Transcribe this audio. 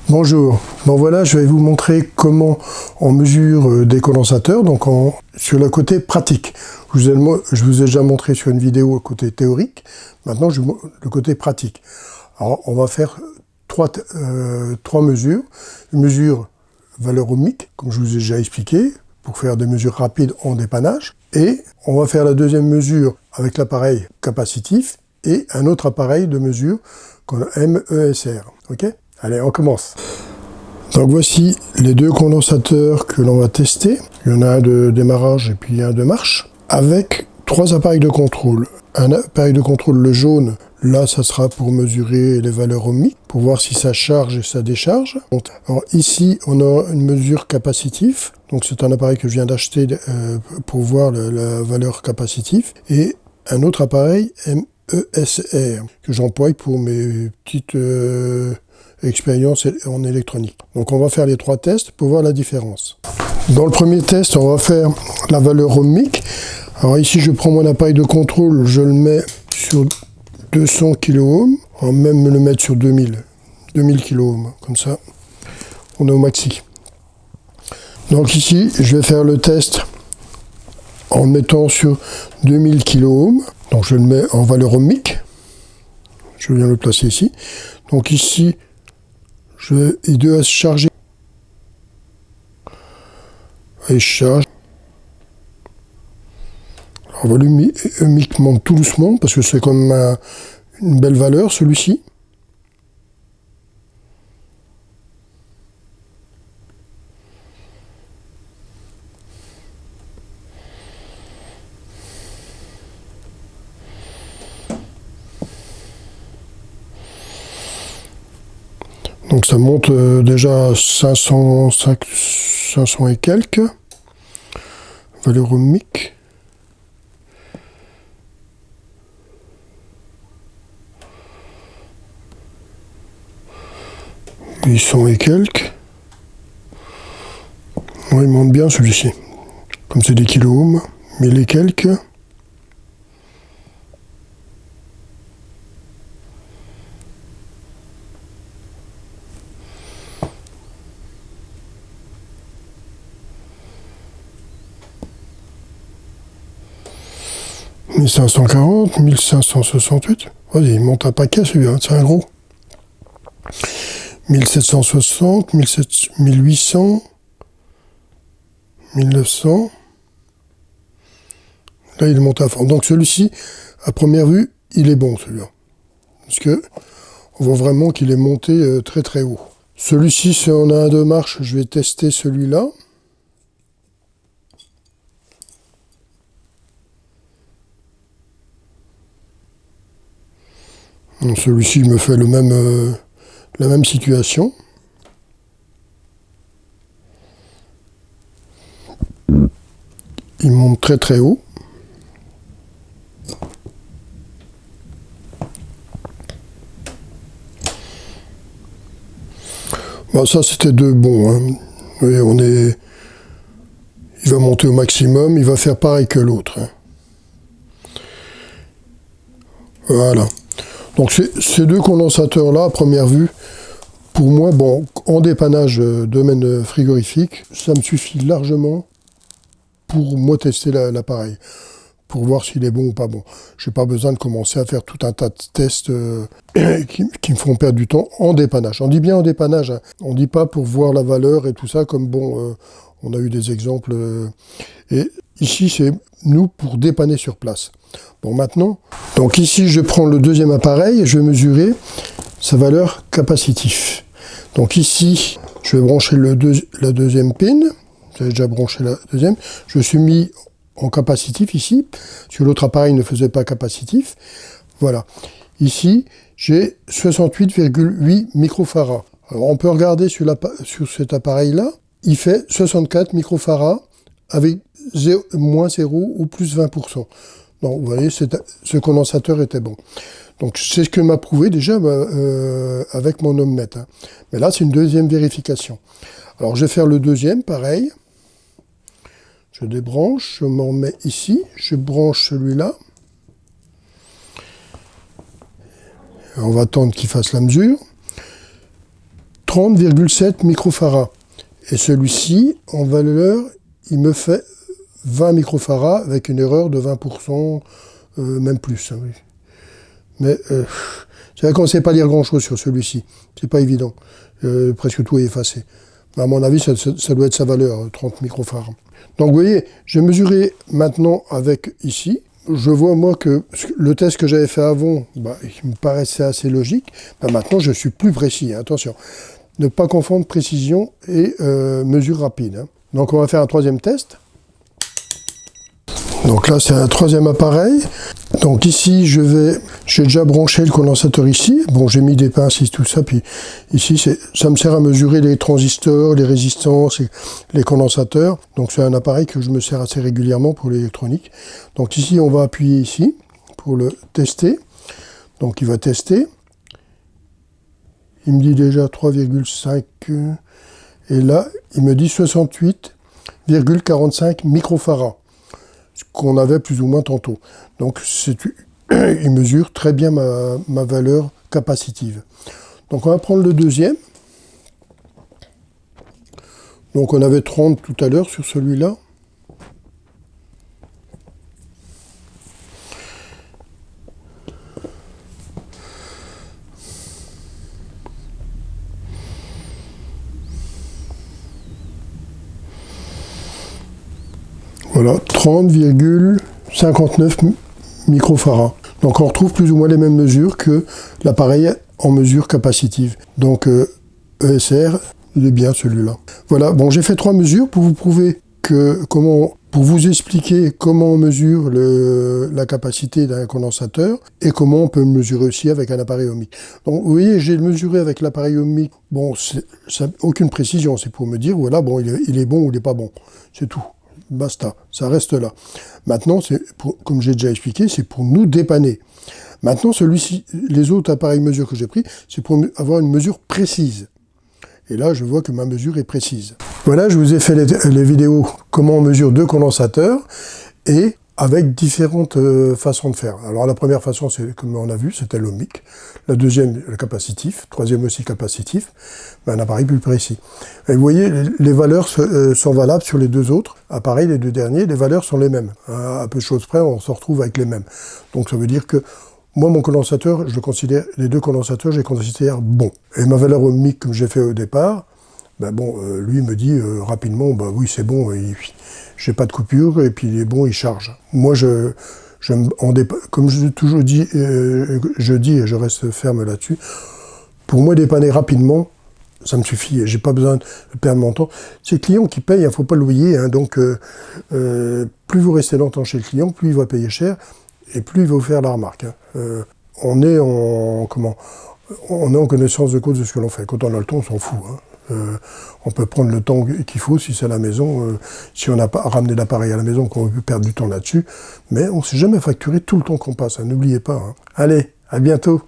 Bonjour, bon voilà, je vais vous montrer comment on mesure des condensateurs, donc sur le côté pratique. Je vous ai déjà montré sur une vidéo le côté théorique, maintenant le côté pratique. Alors on va faire trois mesures. Une mesure valeur ohmique, comme je vous ai déjà expliqué, pour faire des mesures rapides en dépannage. Et on va faire la deuxième mesure avec l'appareil capacitif et un autre appareil de mesure qu'on a MESR. Ok ? Allez, on commence. Donc voici les deux condensateurs que l'on va tester. Il y en a un de démarrage et puis un de marche, avec trois appareils de contrôle. Un appareil de contrôle, le jaune, là ça sera pour mesurer les valeurs ohmiques, pour voir si ça charge et ça décharge. Alors ici on a une mesure capacitive, donc c'est un appareil que je viens d'acheter pour voir la valeur capacitive, et un autre appareil MESR que j'emploie pour mes petites expérience en électronique. Donc on va faire les trois tests pour voir la différence. Dans le premier test, on va faire la valeur ohmique. Alors ici, je prends mon appareil de contrôle, je le mets sur 200 kΩ. On va même me le mettre sur 2000 kΩ, comme ça, on est au maxi. Donc ici, je vais faire le test en le mettant sur 2000 kΩ. Donc je le mets en valeur ohmique. Je viens le placer ici. Donc ici, il doit se charger. Et je charge. Alors, volume ohmique monte tout doucement parce que c'est comme une belle valeur celui-ci. Donc ça monte déjà 500 et quelques, valeur ohmique. « 800 et quelques. Oui, il monte bien celui-ci. Comme c'est des kiloohms, 1000 et quelques. « 1540, 1568. Vas-y, il monte un paquet celui-là, c'est un gros. 1760, 1800, 1900. Là, il monte à fond. Donc celui-ci, à première vue, il est bon celui-là. Parce que on voit vraiment qu'il est monté très très haut. Celui-ci, si on a un de marche, je vais tester celui-là. Celui-ci me fait la même situation. Il monte très très haut. Bon, ça c'était deux bons. Hein. Oui, il va monter au maximum, il va faire pareil que l'autre. Hein. Voilà. Donc ces deux condensateurs-là, à première vue, pour moi, bon, en dépannage domaine frigorifique, ça me suffit largement pour moi tester l'appareil, pour voir s'il est bon ou pas bon. Je n'ai pas besoin de commencer à faire tout un tas de tests qui me font perdre du temps en dépannage. On dit bien en dépannage, hein. On ne dit pas pour voir la valeur et tout ça, comme bon, on a eu des exemples. Et ici, c'est nous pour dépanner sur place. Bon, maintenant, donc ici, je prends le deuxième appareil et je vais mesurer sa valeur capacitive. Donc ici, je vais brancher la deuxième pin. J'avais déjà branché la deuxième. Je suis mis en capacitif ici, parce que l'autre appareil ne faisait pas capacitif. Voilà. Ici, j'ai 68,8 microfarads. Alors, on peut regarder sur cet appareil-là. Il fait 64 microfarads avec moins 0 ou plus 20%. Donc, vous voyez, ce condensateur était bon. Donc, c'est ce que m'a prouvé déjà avec mon ohmmètre. Hein. Mais là, c'est une deuxième vérification. Alors, je vais faire le deuxième, pareil. Je débranche, je m'en mets ici. Je branche celui-là. On va attendre qu'il fasse la mesure. 30,7 microfarads. Et celui-ci, en valeur, il me fait 20 microfarads avec une erreur de 20%, même plus. Hein, oui. Mais c'est vrai qu'on ne sait pas lire grand-chose sur celui-ci. C'est pas évident. Presque tout est effacé. Mais à mon avis, ça doit être sa valeur, 30 microfarads. Donc vous voyez, j'ai mesuré maintenant avec ici. Je vois moi que le test que j'avais fait avant, bah, il me paraissait assez logique. Bah, maintenant, je suis plus précis. Hein, attention, ne pas confondre précision et mesure rapide. Hein. Donc on va faire un troisième test. Donc là, c'est un troisième appareil. Donc ici, j'ai déjà branché le condensateur ici. Bon, j'ai mis des pinces et tout ça. Puis ici, ça me sert à mesurer les transistors, les résistances, les condensateurs. Donc c'est un appareil que je me sers assez régulièrement pour l'électronique. Donc ici, on va appuyer ici pour le tester. Donc il va tester. Il me dit déjà 3,5. Et là, il me dit 68,45 microfarads. Qu'on avait plus ou moins tantôt. Donc il mesure très bien ma valeur capacitive. Donc on va prendre le deuxième. Donc on avait 30 tout à l'heure sur celui-là. Voilà, 30,59 microfarads. Donc on retrouve plus ou moins les mêmes mesures que l'appareil en mesure capacitive. Donc ESR, il est bien celui-là. Voilà, bon, j'ai fait 3 mesures pour vous prouver pour vous expliquer comment on mesure la capacité d'un condensateur et comment on peut le mesurer aussi avec un appareil ohmique. Donc vous voyez, j'ai mesuré avec l'appareil ohmique, bon, aucune précision, c'est pour me dire, voilà, bon, il est bon ou il n'est pas bon, c'est tout. Basta, ça reste là. Maintenant, comme j'ai déjà expliqué, c'est pour nous dépanner. Maintenant, celui-ci, les autres appareils mesure que j'ai pris, c'est pour avoir une mesure précise. Et là, je vois que ma mesure est précise. Voilà, je vous ai fait les vidéos comment on mesure 2 condensateurs et avec différentes façons de faire. Alors la première façon, c'est comme on a vu, c'était l'ohmique. La deuxième, le capacitif. Troisième aussi capacitif, mais un appareil plus précis. Et vous voyez, les valeurs sont valables sur les deux autres appareils, les deux derniers, les valeurs sont les mêmes. À peu de choses près, on se retrouve avec les mêmes. Donc ça veut dire que moi, mon condensateur, les 2 condensateurs, je les considère bons. Et ma valeur ohmique, comme j'ai fait au départ, ben bon, lui me dit rapidement, bah oui, c'est bon, j'ai pas de coupure, et puis il est bon, il charge. Moi, comme je toujours dis, je dis et je reste ferme là-dessus, pour moi, dépanner rapidement, ça me suffit, j'ai pas besoin de perdre mon temps. C'est le client qui paye, il ne faut pas l'oublier, hein, donc plus vous restez longtemps chez le client, plus il va payer cher, et plus il va vous faire la remarque. Hein. On est en connaissance de cause de ce que l'on fait. Quand on a le temps, on s'en fout. Hein. On peut prendre le temps qu'il faut si c'est à la maison, si on n'a pas ramené l'appareil à la maison, qu'on peut perdre du temps là-dessus. Mais on ne s'est jamais facturé tout le temps qu'on passe, hein, n'oubliez pas. Hein. Allez, à bientôt.